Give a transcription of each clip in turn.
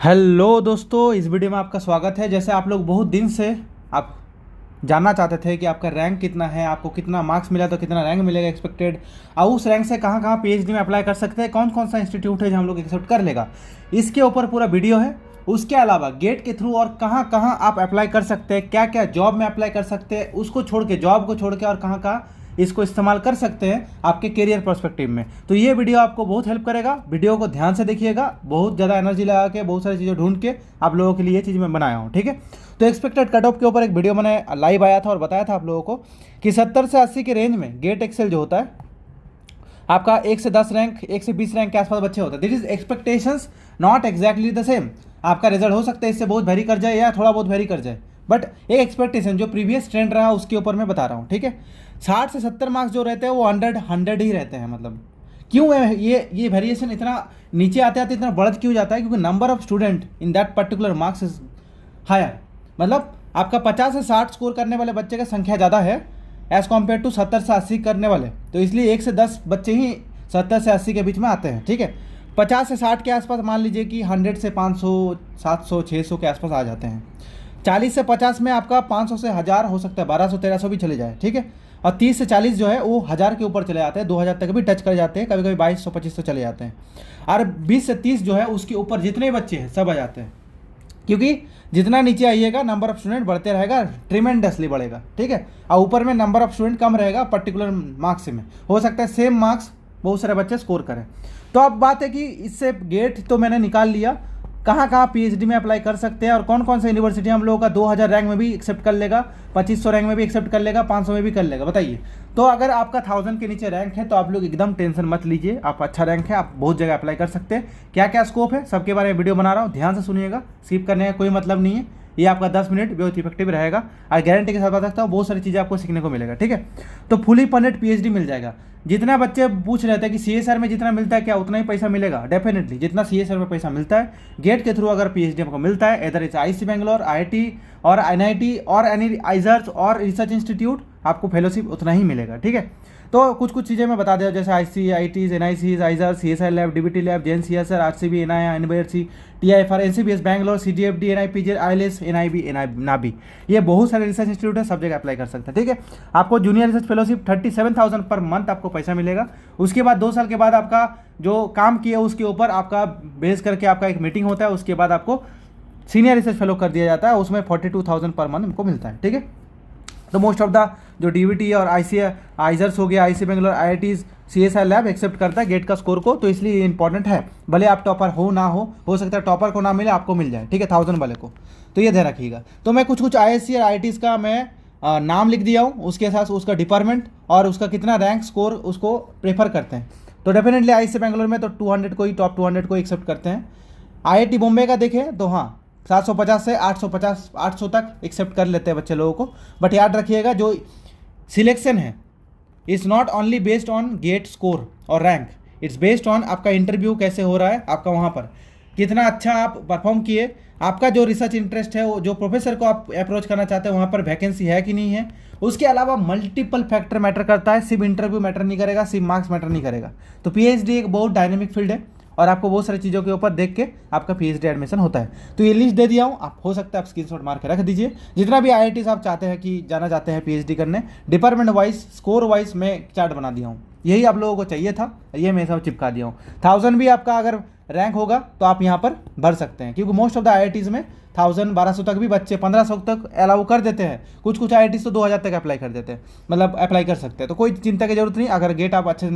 Hello दोस्तों, इस video में आपका स्वागत है। जैसे आप लोग बहुत दिन से आप जानना चाहते थे कि आपका रैंक कितना है, आपको कितना मार्क्स मिला तो कितना रैंक मिलेगा एक्सपेक्टेड, और उस रैंक से कहाँ कहाँ पीएचडी में अप्लाई कर सकते हैं, कौन कौन सा इंस्टीट्यूट है जो हम लोग एक्सेप्ट कर लेगा, इसके ऊपर पूरा वीडियो है। उसके अलावा गेट के थ्रू और कहाँ कहाँ आप अप्लाई कर सकते हैं, क्या क्या जॉब में अप्लाई कर सकते हैं, उसको छोड़ के, जॉब को छोड़ के, और कहाँ कहाँ इसको इस्तेमाल कर सकते हैं आपके करियर पर्सपेक्टिव में। तो ये वीडियो आपको बहुत हेल्प करेगा। वीडियो को ध्यान से देखिएगा, बहुत ज़्यादा एनर्जी लगा के, बहुत सारी चीज़ें ढूंढ के आप लोगों के लिए ये चीज़ मैं बनाया हूँ। ठीक है, तो एक्सपेक्टेड कट ऑफ के ऊपर एक वीडियो मैंने लाइव आया था और बताया था आप लोगों को कि 70 से 80 के रेंज में गेट एक्सेल जो होता है आपका 1 से 10 रैंक, 1 से 20 रैंक के आसपास बच्चे होते हैं। This is expectations, not exactly the same. आपका रिजल्ट हो सकता है इससे बहुत वेरी कर जाए या थोड़ा बहुत वेरी कर जाए, बट एक एक्सपेक्टेशन जो प्रीवियस ट्रेंड रहा उसके ऊपर मैं बता रहा हूँ। ठीक है, 60 से 70 मार्क्स जो रहते हैं वो 100 ही रहते हैं। मतलब क्यों है ये वेरिएशन इतना नीचे आते आते इतना बढ़ क्यों जाता है? क्योंकि number of student in that particular marks is higher. मतलब आपका 50 से 60 स्कोर करने वाले बच्चे का संख्या ज़्यादा है एज़ कम्पेयर टू 70 से 80 करने वाले। तो इसलिए 1 से 10 बच्चे ही 70 से 80 के बीच में आते हैं। ठीक है, 50 से 60 के आसपास मान लीजिए कि 100 से 500, 700, 600 के आसपास आ जाते हैं। 40 से 50 में आपका 500 से 1000 हो सकता है, 1200 1300 भी चले जाए। ठीक है, और 30 से 40 जो है वो 1000 के ऊपर चले जाते हैं, 2000 तक भी टच कर जाते हैं, कभी कभी 2200 2500 चले जाते हैं। और 20 से 30 जो है उसके ऊपर जितने बच्चे हैं सब आ जाते हैं, क्योंकि जितना नीचे आइएगा नंबर ऑफ स्टूडेंट बढ़ते रहेगा, ट्रिमेंडसली बढ़ेगा। ठीक है, और ऊपर में नंबर ऑफ स्टूडेंट कम रहेगा पर्टिकुलर मार्क्स में। हो सकता है सेम मार्क्स बहुत सारे बच्चे स्कोर करें। तो अब बात है कि इससे गेट तो मैंने निकाल लिया, कहाँ कहाँ पीएचडी में अप्लाई कर सकते हैं और कौन कौन सा यूनिवर्सिटी हम लोगों का 2000 रैंक में भी एक्सेप्ट कर लेगा, 2500 रैंक में भी एक्सेप्ट कर लेगा, 500 में भी कर लेगा। बताइए, तो अगर आपका 1000 के नीचे रैंक है तो आप लोग एकदम टेंशन मत लीजिए, आप अच्छा रैंक है, आप बहुत जगह अप्लाई कर सकते हैं। क्या क्या स्कोप है सबके बारे में वीडियो बना रहा हूँ, ध्यान से सुनिएगा, स्किप करने का कोई मतलब नहीं है। ये आपका 10 मिनट बहुत इफेक्टिव रहेगा और गारंटी के साथ बता सकता हूँ बहुत सारी चीज़ें आपको सीखने को मिलेगा। ठीक है, तो फुली फंडेड पीएचडी मिल जाएगा। जितना बच्चे पूछ रहे थे कि सीएसआर में जितना मिलता है क्या उतना ही पैसा मिलेगा, डेफिनेटली जितना सीएसआर में पैसा मिलता है गेट के थ्रू अगर पीएचडी आपको मिलता है, इधर इस आईसी बेंगलोर, आईआईटी और एनआईटी और एनी आइजर्स और रिसर्च इंस्टीट्यूट, आपको फेलोशिप उतना ही मिलेगा। ठीक है, तो कुछ कुछ चीज़ें मैं बता दिया, जैसे IISc, IITs, NITs, IISER, CSIR lab, DBT lab, JNCASR, RCB, NII, NBSC, TIFR, NCBS Bangalore, CDFD, NIPGR, ILS, NIB, NABI, ये बहुत सारे रिसर्च इंस्टीट्यूट है, सब जगह अप्लाई कर सकते हैं। ठीक है, आपको junior research fellowship 37,000 per month आपको पैसा मिलेगा। उसके बाद 2 साल के बाद आपका जो काम किया उसके ऊपर आपका बेस करके आपका एक मीटिंग होता है, उसके बाद आपको सीनियर रिसर्च फेलो कर दिया जाता है, उसमें 42,000 पर मंथ हमको मिलता है। ठीक है, तो मोस्ट ऑफ द जो डीवीटी और आईसी आइजर्स हो गया, IISc Bangalore, IITs, CSI lab accept करता है गेट का स्कोर को, तो इसलिए ये इंपॉर्टेंट है। भले आप टॉपर हो ना हो सकता है टॉपर को ना मिले, आपको मिल जाए। ठीक है, 1000 वाले को, तो ये ध्यान रखिएगा। तो मैं कुछ कुछ आईएससी और आईआईटीज का मैं नाम लिख दिया हूँ, उसके साथ उसका डिपार्टमेंट और उसका कितना रैंक स्कोर उसको प्रेफर करते हैं। तो डेफिनेटली आईसी बेंगलोर में तो 200 को ही, टॉप 200 को एक्सेप्ट करते हैं। आईआईटी बॉम्बे का देखें तो हाँ 750 से 800 तक एक्सेप्ट कर लेते हैं बच्चे लोगों को। बट याद रखिएगा जो सिलेक्शन है is not only based on GATE score और रैंक, इट्स बेस्ड ऑन आपका इंटरव्यू कैसे हो रहा है, आपका वहाँ पर कितना अच्छा आप परफॉर्म किए, आपका जो रिसर्च इंटरेस्ट है, वो जो प्रोफेसर को आप अप्रोच करना चाहते हैं वहाँ पर वैकेंसी है कि नहीं है। उसके अलावा मल्टीपल फैक्टर मैटर करता है, सिर्फ इंटरव्यू मैटर नहीं करेगा, सिर्फ मार्क्स मैटर नहीं करेगा। तो पीएचडी एक बहुत डायनेमिक फील्ड है और आपको बहुत सारी चीज़ों के ऊपर देख के आपका पीएचडी एडमिशन होता है। तो ये लिस्ट दे दिया हूँ, आप हो सकता है आप स्क्रीनशॉट मार के रख दीजिए। जितना भी आईआईटी आप चाहते हैं कि जाना चाहते हैं पीएचडी करने, डिपार्टमेंट वाइज स्कोर वाइज मैं चार्ट बना दिया हूँ, यही आप लोगों को चाहिए था, ये मैं सब चिपका दिया हूँ। 1000 भी आपका अगर रैंक होगा तो आप यहाँ पर भर सकते हैं, क्योंकि मोस्ट ऑफ द आईआईटीज़ में 1000 1200 तक भी बच्चे 1500 तक अलाउ कर देते हैं। कुछ कुछ आईआईटीज़ तो 2000 तक अप्लाई कर देते हैं, मतलब अप्लाई कर सकते हैं। तो कोई चिंता की जरूरत नहीं। अगर गेट आप अच्छे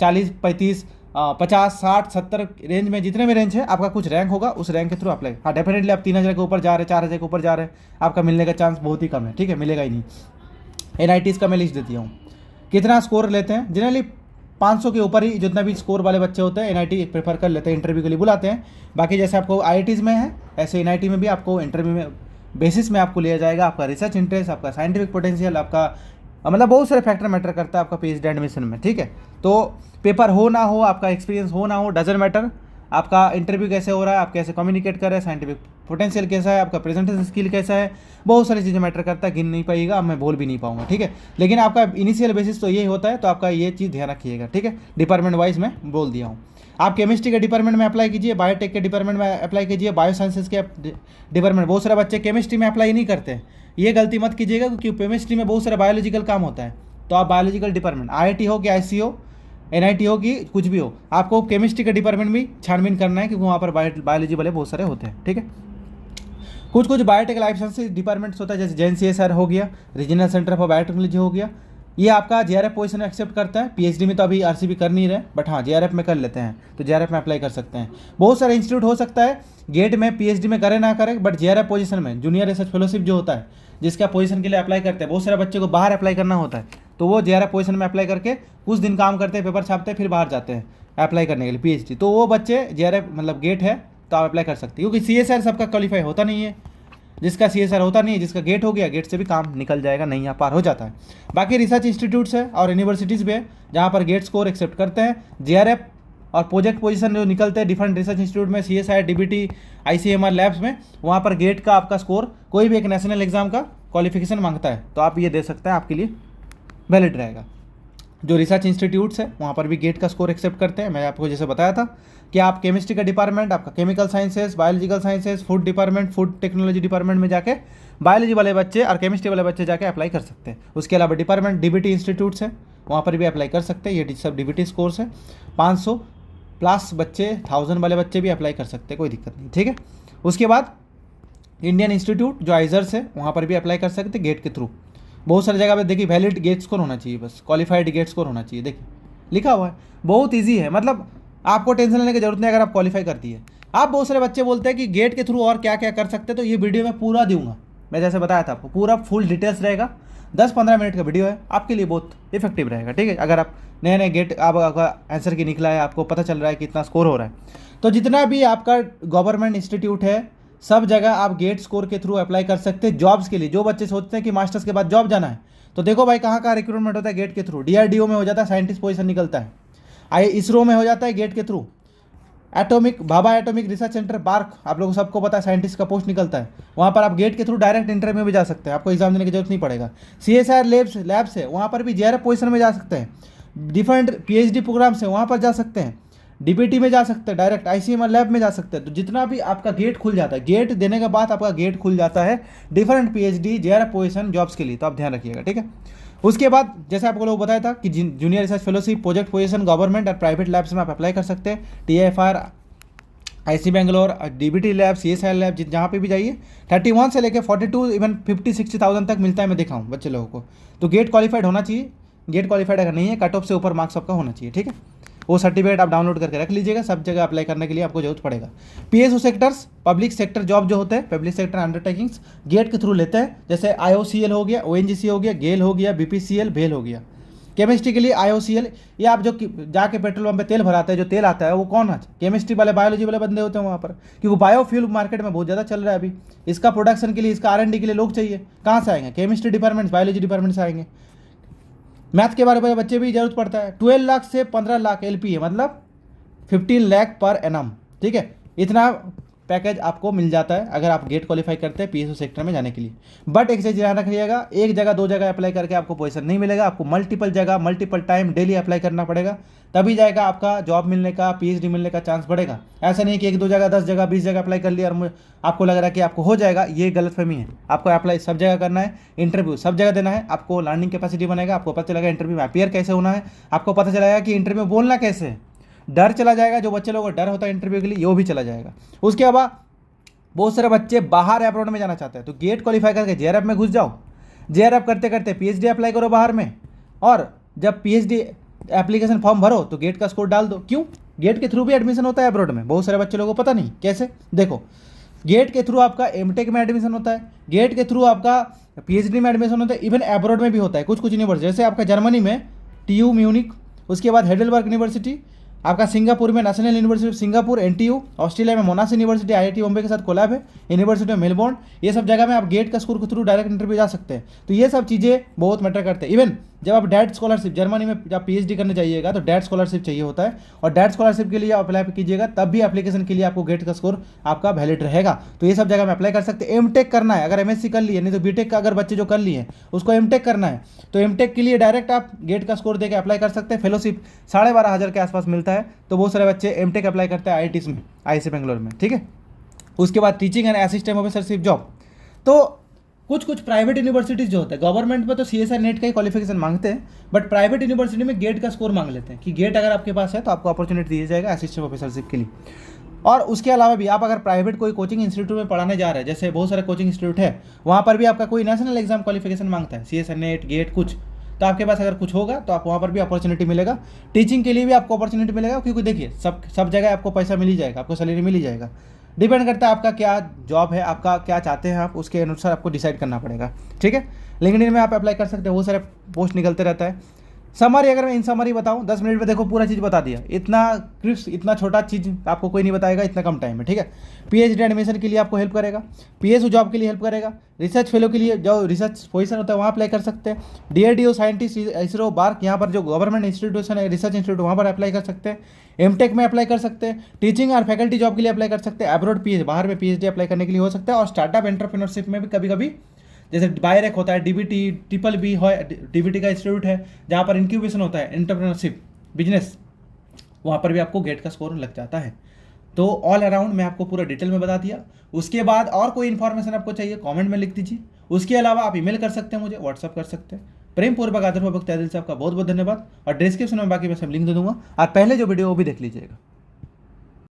40 35 50 60 70 रेंज में, जितने भी रेंज है आपका कुछ रैंक होगा, उस रैंक के थ्रू अप्लाई, हाँ डेफिनेटली आप 3000 के ऊपर जा रहे हैं, 4000 के ऊपर जा रहे हैं, आपका मिलने का चांस बहुत ही कम है। ठीक है, मिलेगा ही नहीं। एनआईटीज़ का मैं लिस्ट देती हूँ कितना स्कोर लेते हैं। जनरली 500 के ऊपर ही जितना भी स्कोर वाले बच्चे होते हैं एनआईटी प्रेफर कर लेते हैं, इंटरव्यू के लिए बुलाते हैं। बाकी जैसे आपको आईआईटीज़ में है ऐसे एनआईटी में भी आपको इंटरव्यू में बेसिस में आपको लिया जाएगा। आपका रिसर्च इंटरेस्ट, आपका साइंटिफिक पोटेंशियल, आपका मतलब बहुत सारे फैक्टर मैटर करता है आपका पीएचडी एडमिशन में। ठीक है, तो पेपर हो ना हो, आपका एक्सपीरियंस हो ना हो, डजंट मैटर। आपका इंटरव्यू कैसे हो रहा है, आप कैसे कम्युनिकेट कर रहे हैं, साइंटिफिक पोटेंशियल कैसा है, आपका प्रेजेंटेशन स्किल कैसा है, बहुत सारी चीज़ें मैटर करता है, गिन नहीं पाइएगा, अब मैं बोल भी नहीं पाऊंगा। ठीक है, लेकिन आपका इनिशियल बेसिस तो यही होता है, तो आपका ये चीज़ ध्यान रखिएगा। ठीक है, डिपार्टमेंट वाइज मैं बोल दिया हूँ। आप केमिस्ट्री के डिपार्टमेंट में अप्लाई कीजिए, बायोटेक के डिपार्टमेंट में अप्लाई कीजिए, बायो साइंसेज के डिपार्टमेंट। बहुत सारे बच्चे केमिस्ट्री में अप्लाई नहीं करते, ये गलती मत कीजिएगा, क्योंकि केमिस्ट्री में बहुत सारा बायोलॉजिकल काम होता है। तो आप बायोलॉजिकल डिपार्टमेंट, IIT हो कि IC हो, NIT हो कि कुछ भी हो, आपको केमिस्ट्री के डिपार्टमेंट में छानबीन करना है, क्योंकि वहाँ पर बायोलॉजी वाले बहुत सारे होते हैं। ठीक है, कुछ कुछ बायोटेक लाइफ साइंसेज डिपार्टमेंट्स होता है, जैसे जैन CSR हो गया, रीजनल सेंटर फॉर बायोटेक्नोलॉजी हो गया, ये आपका JRF पोजीशन एक्सेप्ट करता है। PhD में तो अभी RCB कर नहीं रहे, बट हाँ JRF में कर लेते हैं, तो JRF में अप्लाई कर सकते हैं। बहुत सारे इंस्टीट्यूट हो सकता है गेट में PhD में करे ना करे, बट JRF पोजीशन में जूनियर रिसर्च फेलोशिप जो होता है, जिसका पोजीशन के लिए अप्लाई करते हैं, बहुत सारे बच्चे को बाहर अप्लाई करना होता है, तो वो JRF पोजीशन में अप्लाई करके कुछ दिन काम करते हैं, पेपर छापते हैं, फिर बाहर जाते हैं अप्लाई करने के लिए PhD। तो वो बच्चे JRF मतलब गेट है तो आप अप्लाई कर सकते हैं, क्योंकि CSR सबका क्वालिफाई होता नहीं है, जिसका CSR होता नहीं है, जिसका गेट हो गया, गेट से भी काम निकल जाएगा, नहीं यहाँ पार हो जाता है। बाकी रिसर्च इंस्टीट्यूट्स है और यूनिवर्सिटीज़ भी है जहाँ पर गेट स्कोर एक्सेप्ट करते हैं। JRF और प्रोजेक्ट पोजीशन जो निकलते हैं डिफरेंट रिसर्च इंस्टीट्यूट में, CSIR, DBT, ICMR लैब्स में, वहाँ पर गेट का आपका स्कोर कोई भी एक नेशनल एग्जाम का क्वालिफिकेशन मांगता है, तो आप ये दे सकते हैं, आपके लिए वैलिड रहेगा। जो रिसर्च इंस्टीट्यूट्स है वहाँ पर भी गेट का स्कोर एक्सेप्ट करते हैं। मैं आपको जैसे बताया था कि आप केमिस्ट्री का डिपार्टमेंट, आपका chemical sciences, biological sciences, food department, food technology department में जाके बायोलॉजी वाले बच्चे और केमिस्ट्री वाले बच्चे जाके अप्लाई कर सकते हैं। उसके अलावा डिपार्टमेंट DBT इंस्टीट्यूट्स है, वहाँ पर भी अप्लाई कर सकते हैं। ये सब DBT कोर्स है, 500 प्लस बच्चे, 1000 वाले बच्चे भी अप्लाई कर सकते हैं, कोई दिक्कत नहीं। ठीक है, उसके बाद इंडियन इंस्टीट्यूट जो आइजर्स है, वहाँ पर भी अप्लाई कर सकते हैं गेट के थ्रू। बहुत सारी जगह पे देखिए वैलिड गेट स्कोर होना चाहिए, बस क्वालिफाइड गेट स्कोर होना चाहिए, देखिए लिखा हुआ है, बहुत इजी है, मतलब आपको टेंशन लेने की जरूरत नहीं अगर आप क्वालिफाई करती है। आप बहुत सारे बच्चे बोलते हैं कि गेट के थ्रू और क्या क्या कर सकते हैं, तो ये वीडियो में पूरा दूंगा, मैं जैसे बताया था आपको पूरा फुल डिटेल्स रहेगा। 10-15 मिनट का वीडियो है, आपके लिए बहुत इफेक्टिव रहेगा। ठीक है, अगर आप नए नए गेट आपका आंसर की निकला है, आपको पता चल रहा है कितना स्कोर हो रहा है, तो जितना भी आपका गवर्नमेंट इंस्टीट्यूट है सब जगह आप गेट स्कोर के थ्रू अप्लाई कर सकते हैं जॉब्स के लिए। जो बच्चे सोचते हैं कि मास्टर्स के बाद जॉब जाना है, तो देखो भाई कहाँ कहाँ रिक्रूटमेंट होता है गेट के थ्रू। DRDO में हो जाता है, साइंटिस्ट पोजीशन निकलता है। ISRO में हो जाता है गेट के through. Bhabha atomic research centre bark, आप लोगों को सबको पता है, साइंटिस्ट का पोस्ट निकलता है, वहाँ पर आप गेट के थ्रू डायरेक्ट इंटरव्यू में भी जा सकते हैं, आपको एग्जाम देने की जरूरत नहीं पड़ेगा। CSIR लैब्स है, वहाँ पर भी JRF पोजीशन में जा सकते हैं। डिफरेंट PhD प्रोग्राम्स है, वहाँ पर जा सकते हैं। DBT में जा सकते हैं, डायरेक्ट ICMR लैब में जा सकते हैं। तो जितना भी आपका गेट खुल जाता है, गेट देने के बाद आपका गेट खुल जाता है different PhD JRF position jobs के लिए, तो आप ध्यान रखिएगा। ठीक है, उसके बाद जैसे आपको लोग बताया था कि junior research fellowship, project position government और प्राइवेट लैब्स में आप अप्लाई कर सकते हैं। TIFR, IC Bangalore, DBT lab, CSIR lab, जहाँ पे भी जाइए 31 से लेकर 42 इवन 50-60,000 तक मिलता है, मैं देखा हूँ बच्चे लोगों को। तो गेट क्वालिफाइड होना चाहिए, गेट क्वालिफाइड अगर नहीं है, कट ऑफ से ऊपर मार्क्स आपका होना चाहिए। ठीक है, वो सर्टिफिकेट आप डाउनलोड करके रख लीजिएगा, सब जगह अप्लाई करने के लिए आपको जरूरत पड़ेगा। PSO sectors, public sector job जो होते हैं, पब्लिक सेक्टर अंडरटेकिंग्स गेट के थ्रू लेते हैं, जैसे IOCL हो गया, ONGC हो गया, गेल हो गया, BPCL, भेल हो गया। केमिस्ट्री के लिए IOCL, ये आप जो जाके पेट्रोल पंप पे तेल भराते हैं, जो तेल आता है वो कौन है? केमिस्ट्री वाले, बायोलॉजी वाले बंदे होते हैं वहाँ पर, क्योंकि बायोफ्यूल मार्केट में बहुत ज़्यादा चल रहा है अभी। इसका प्रोडक्शन के लिए, इसका R&D के लिए लोग चाहिए, कहाँ से आएंगे? केमिस्ट्री डिपार्टमेंट, बायोलॉजी डिपार्टमेंट से आएंगे। मैथ के बारे में बच्चे भी जरूरत पड़ता है। 12 लाख से 15 लाख LPA, मतलब 15 लाख पर एनम। ठीक है, इतना पैकेज आपको मिल जाता है अगर आप गेट क्वालिफाई करते हैं PSO सेक्टर में जाने के लिए। बट एक चीज़ ध्यान रखिएगा, एक जगह 2 जगह अप्लाई करके आपको पोजीशन नहीं मिलेगा, आपको मल्टीपल जगह मल्टीपल टाइम डेली अप्लाई करना पड़ेगा, तभी जाएगा आपका जॉब मिलने का, PhD मिलने का चांस बढ़ेगा। ऐसा नहीं कि 1-2 जगह, 10 जगह, 20 जगह अप्लाई कर लिया और आपको लग रहा है कि आपको हो जाएगा, ये गलतफहमी है। आपको अप्लाई सब जगह करना है, इंटरव्यू सब जगह देना है, आपको लर्निंग कैपेसिटी बनेगा, आपको पता चलेगा इंटरव्यू में अपीयर कैसे होना है, आपको पता चलेगा कि इंटरव्यू बोलना कैसे है, डर चला जाएगा। जो बच्चे लोगों को डर होता है इंटरव्यू के लिए, वो भी चला जाएगा। उसके अलावा बहुत सारे बच्चे बाहर अब्रॉड में जाना चाहते हैं, तो गेट क्वालिफाई करके JRF में घुस जाओ, JRF करते करते PhD अप्लाई करो बाहर में, और जब PhD एप्लीकेशन फॉर्म भरो तो गेट का स्कोर डाल दो। क्यों? गेट के थ्रू भी एडमिशन होता है अब्रॉड में, बहुत सारे बच्चे लोगों को पता नहीं कैसे। देखो, गेट के थ्रू आपका MTech में एडमिशन होता है, गेट के थ्रू आपका PhD में एडमिशन होता है, इवन अब्रॉड में भी होता है कुछ यूनिवर्सिटी, जैसे आपका जर्मनी में TU म्यूनिक, उसके बाद हेडेलबर्ग यूनिवर्सिटी, आपका सिंगापुर में national university of Singapore NTU, Australia में मोनाश यूनिवर्सिटी IIT बॉम्बे के साथ कोलैब है, यूनिवर्सिटी ऑफ मेलबोर्न, ये सब जगह में आप गेट का स्कोर के थ्रू डायरेक्ट इंटरव्यू जा सकते हैं। तो ये सब चीज़ें बहुत मैटर करते हैं। इवन जब आप डैट स्कॉलरशिप जर्मनी में जब पीएचडी करने जाइएगा तो डैट स्कॉलरशिप चाहिए होता है, और डैट स्कॉलरशिप के लिए आप अप्लाई कीजिएगा तब भी एप्लीकेशन के लिए आपको गेट का स्कोर आपका वैलिड रहेगा। तो ये सब जगह में अप्लाई कर सकते हैं। एमटेक करना है, अगर एमएससी कर लिए, नहीं तो बीटेक का अगर बच्चे जो कर लिए हैं उसको एमटेक करना है तो एमटेक के लिए डायरेक्ट आप गेट का स्कोर देकर अप्लाई कर सकते हैं। फेलोशिप 12,500 के आसपास मिलता है, तो बहुत सारे बच्चे एमटेक अप्लाई करते हैं आईआईटीज में, आईआईसी बेंगलोर में, ठीक है। उसके बाद teaching and assistant professorship job. तो कुछ प्राइवेट यूनिवर्सिटीज़ जो होते हैं, गवर्नमेंट में तो सीएसआर नेट का ही क्वालिफिकेशन मांगते हैं, बट प्राइवेट यूनिवर्सिटी में गेट का स्कोर मांग लेते हैं कि गेट अगर आपके पास है तो आपको अपॉर्चुनिटी दिया जाएगा असिस्टेंट प्रोफेसरशिप के लिए। और उसके अलावा भी आप अगर प्राइवेट कोई कोचिंग इंस्टीट्यूट में पढ़ाने जा रहे हैं, जैसे बहुत सारे कोचिंग इंस्टीट्यूट है, वहाँ पर भी आपका कोई नेशनल एग्जाम क्वालिफिकेशन मांगता है, सीएसआर नेट, गेट कुछ, तो आपके पास अगर कुछ होगा तो आप वहाँ पर भी अपॉर्चुनिटी मिलेगा। टीचिंग के लिए भी आपको अपॉर्चुनिटी मिलेगा, क्योंकि देखिए सब जगह आपको पैसा मिल ही जाएगा, आपको सैलरी मिल ही जाएगा। डिपेंड करता है आपका क्या जॉब है, आपका क्या चाहते हैं आप, उसके अनुसार आपको डिसाइड करना पड़ेगा, ठीक है। लिंक्डइन में आप अप्लाई कर सकते हैं, बहुत सारे पोस्ट निकलते रहता है। समरी अगर मैं इन समरी बताऊं 10 मिनट में देखो पूरा चीज़ बता दिया, इतना क्रिप्स इतना छोटा चीज़ आपको कोई नहीं बताएगा, इतना कम टाइम में, ठीक है। पीएचडी एडमिशन के लिए आपको हेल्प करेगा, पीएसयू जॉब के लिए हेल्प करेगा, रिसर्च फेलो के लिए जो रिसर्च पोजीशन होता है वहाँ अप्लाई कर सकते हैं, डीआरडीओ, साइंटिस्ट, इसरो, बार्क, यहाँ पर जो गवर्नमेंट इंस्टीट्यूशन है, रिसर्च इंस्टीट्यूट, वहाँ पर अप्लाई कर सकते हैं। एमटेक में अप्लाई कर सकते हैं, टीचिंग और फैकल्टी जॉब के लिए अप्लाई कर सकते हैं, अब्रॉड पीएच बाहर में पीएचडी अप्लाई करने के लिए हो सकता है। और स्टार्टअप एंटरप्रेन्योरशिप में भी कभी कभी, जैसे बायरेक होता है, डीबीटी, ट्रिपल बी हो, डीबीटी का इंस्टीट्यूट है जहाँ पर इंक्यूबेशन होता है एंटरप्रेन्योरशिप बिजनेस, वहाँ पर भी आपको गेट का स्कोर लग जाता है। तो ऑल अराउंड मैं आपको पूरा डिटेल में बता दिया। उसके बाद और कोई इन्फॉर्मेशन आपको चाहिए कमेंट में लिख दीजिए। उसके अलावा आप ईमेल कर सकते हैं, मुझे व्हाट्सअप कर सकते हैं। प्रेम पूर्वक आदरपूर्वक तहे दिल से आपका बहुत बहुत धन्यवाद। और डिस्क्रिप्शन में बाकी मैं सब लिंक दे दूंगा, और पहले जो वीडियो वो भी देख लीजिएगा।